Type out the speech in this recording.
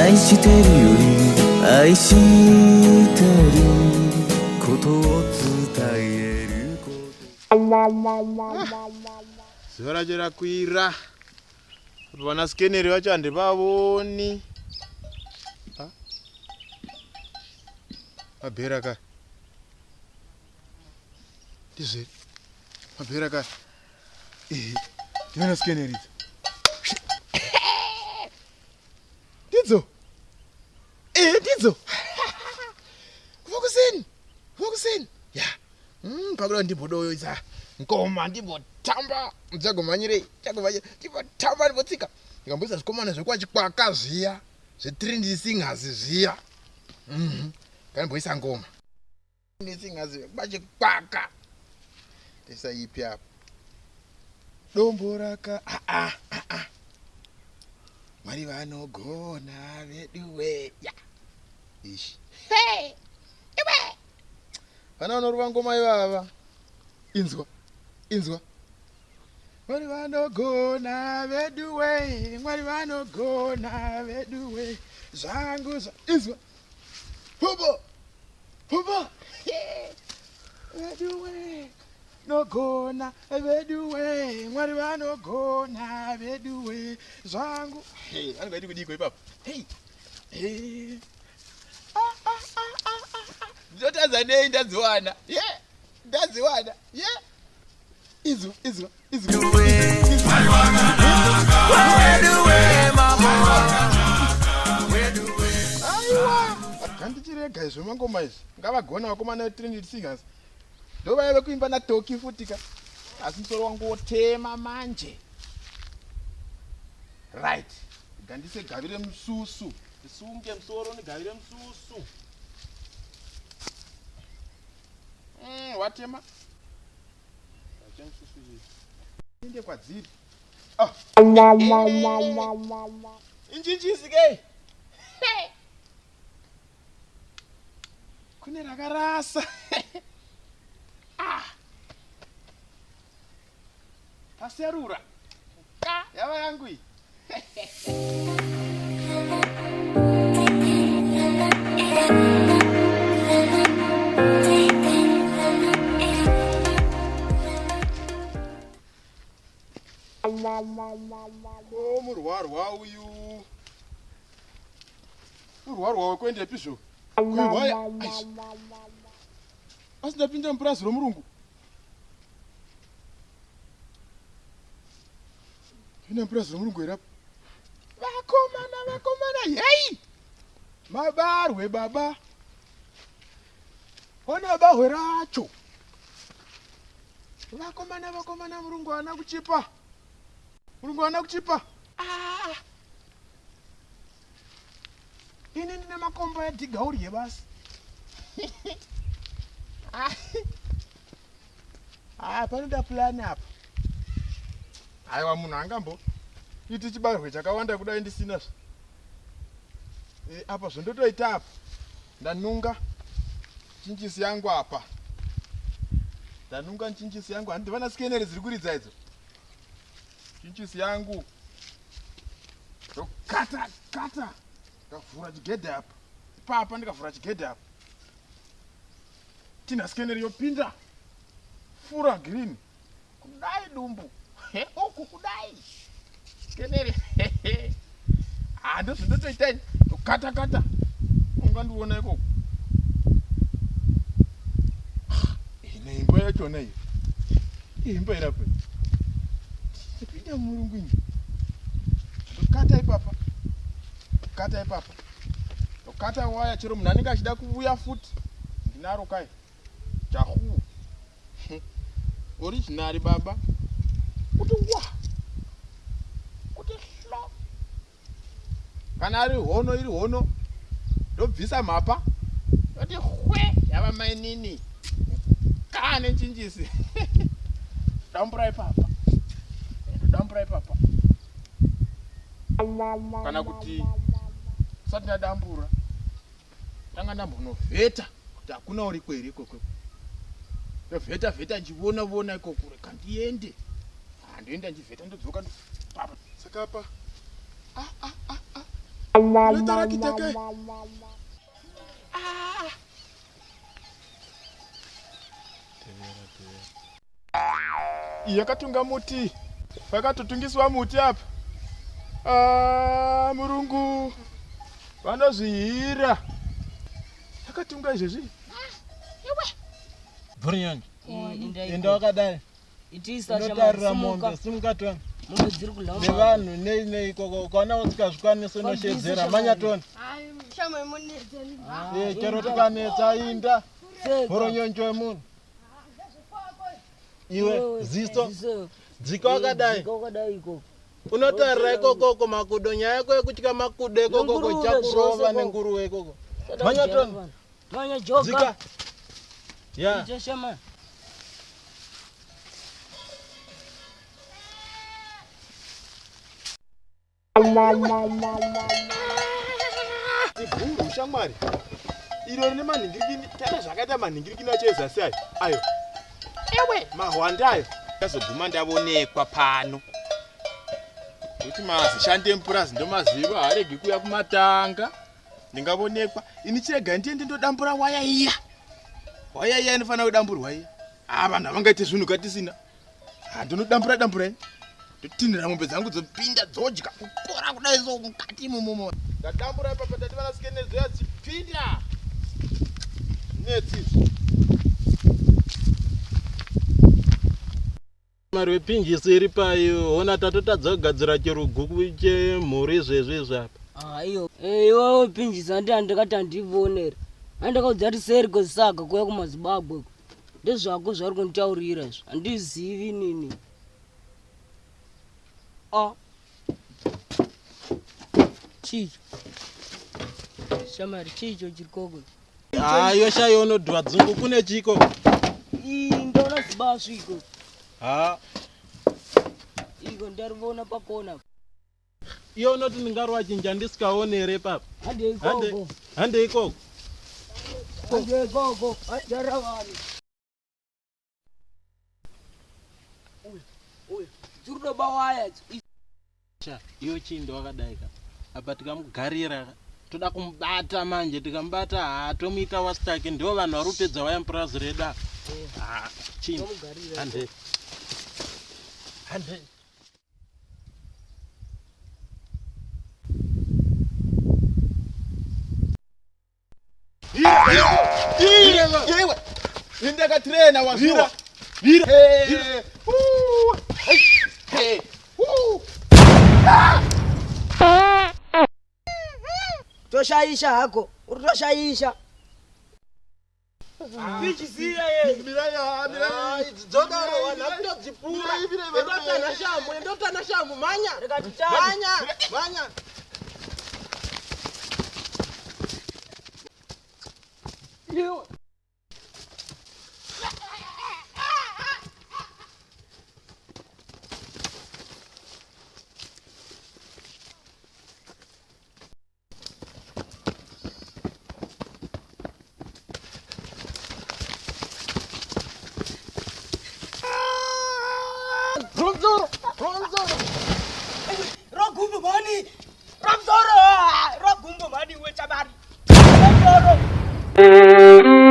愛してるより愛してることを伝えることzuva racho rakwira vana skeneri vacho handivavoni mabhera ka ndizveri mabhera ka ndivana skeneri idzo ndidzo vokuseni ya pakuda ndimbodoisa ngoma ndimbotamba mudzagomanyirei ndimbotamba ndimbotsika ndikamboisa zvikomana zvekwachikwaka zviya zvetrindi singazi zviya kana mboisa ngoma singazi kwachikwaka ndisa ipi apa dombo raka Mwari vanogona veduwe ya ishi iwe vana vanorova ngoma ivava inzwa Mwari vanogona veduwe Mwari vanogona veduwe zvangu inzwa hubo veduwe nogona veduwe Mwari vanogona veduwe zvangu anogaiti kudiko ipapo ndotadza nei ndadziwana izwa aiwa gandichirega izvo mangoma izvi ngavagona vakomana vetrinity singers ndovaive kuimba natoki futika asi musoro wangu wotema manje right gandise gavire mususu ndisunge musoro ndigavire mususu watema inde kwadziri injinjisi ke kune rakarasa taserura yava yangu iyi murwarwa uyu murwarwa wekuendera pizvo kuihwaya asidapinda mupurazi romurungu ina mupurazi romurungu erapo vakomana yai mabarwe baba ona bahwe racho vakomana murungu ana kuchipa ini ndine makomba edhigaurye basi panoda pulani apa aiwa munhu angambo iti chibarwe chakawanda kudai ndisinazvo apa zvondotoita apa ndanunga chinjisi yangu apa handivana skeneri dziri kuridza idzo chinjisi yangu ndokata ndikavhura chigedhe apa ipapa ndikavhura chigedhe apa tina skeneri yopinda fura green kudai dumbu uku kudai skeneri ndozvindotoitai ndokata ungandiona ikoko ine imba yachona iyo imba irapo ipinda murungu ini ndokata ipapa ndokata waya chero munhu anenge achida kuuya futi ndinaro kai chahu originari baba kuti hlo kana iri hono ndobvisa mhapa ndoti hwe yava mainini kane chinjisi dambura ipapa kana kuti sati ndadambura tanga ndambonovheta kuti hakuna uri kweri ikoko ndovheta nchiona ikoko reka ndiende ndoenda nchivheta ndodzoka papa saka apa Lotara kitaka. Yakatunga muti. Vakatotungiswa muti apa. Murungu. Vanozvihira. Yakatunga izvezvi. Burinyonyi. Enda wakadai. Inotarira mombe simukatona. Nevanhu neikoko kana usikazvikwanisa unoshedzera manyatona. Chero tikanetsa inda. Burinyonyi wemunhu. Iwe ziso. Dzika wakadai. Unotarira ikoko makudo nyaya yako yekutyika makudo ikoko chakurova nenguruwe ikoko. Manyatona. Manya joka. Dzika. Ya. Chashama. Shamwari. Iro rine manhingirikini. Tana zvakaita manhingirikini acho ezasi ayo. Ayo. Ewe, mahwanda ayo. Ndazoguma ndavonekwa pano. Kuti mazishande mupurazi ndomaziva haregi kuya kumatanga. Ndingavonekwa. Ini chirega ndiende ndodambura waya iya. Waya iya inofanira kudamburwa iya. Vanhu havangaite zvinhu katisina. Ndinodambura ini. Ndotinhira mombe dzangu dzopinda dzodya kukora kudai so mukati imomo. Ndadambura ipapa tati vanasike nezo yadzipinda. Netsi. Mari wepinjisi iri payo. Ona tatotadza kugadzira chiruguku chemhuri izvezvi apa. Iyo. Iwewe pinjisi ndikati handivonera. Handakaudza kuti seri kwesaga kuya kumaZimbabwe. Ndezvako zvari kunditaurira izvo. Handizivi nini. Chicho. Shamari chicho chirikoko. Yoshayo unodhwa dzungu kune chiko. Ndaona zibasu iko. Iko ndarivona pakona. Iyo unoti ndingarwa chinja ndisikaonere papa. Hande ikoko. Hande ikoko. Hande ikoko. Ndaravani. Uy. Turudo paWire. Iyo chindo wakadaika. Apa tikamugarira toda kumubata manje tikamubata tomuita wasitake ndio vanhu vari kupedza waya mupurazi reda. Chindo. Hande. Yewe. Ndakatrena wazira. Vira. Toshaisha hako. Urotoshaisha. Pichisiya ye. Miraya. Dzogaro wanakutodzipura. Endotana shamu manya. Manya. Yo. Rogumbo mani. Rogumbo mani we chabari. Rogumbo.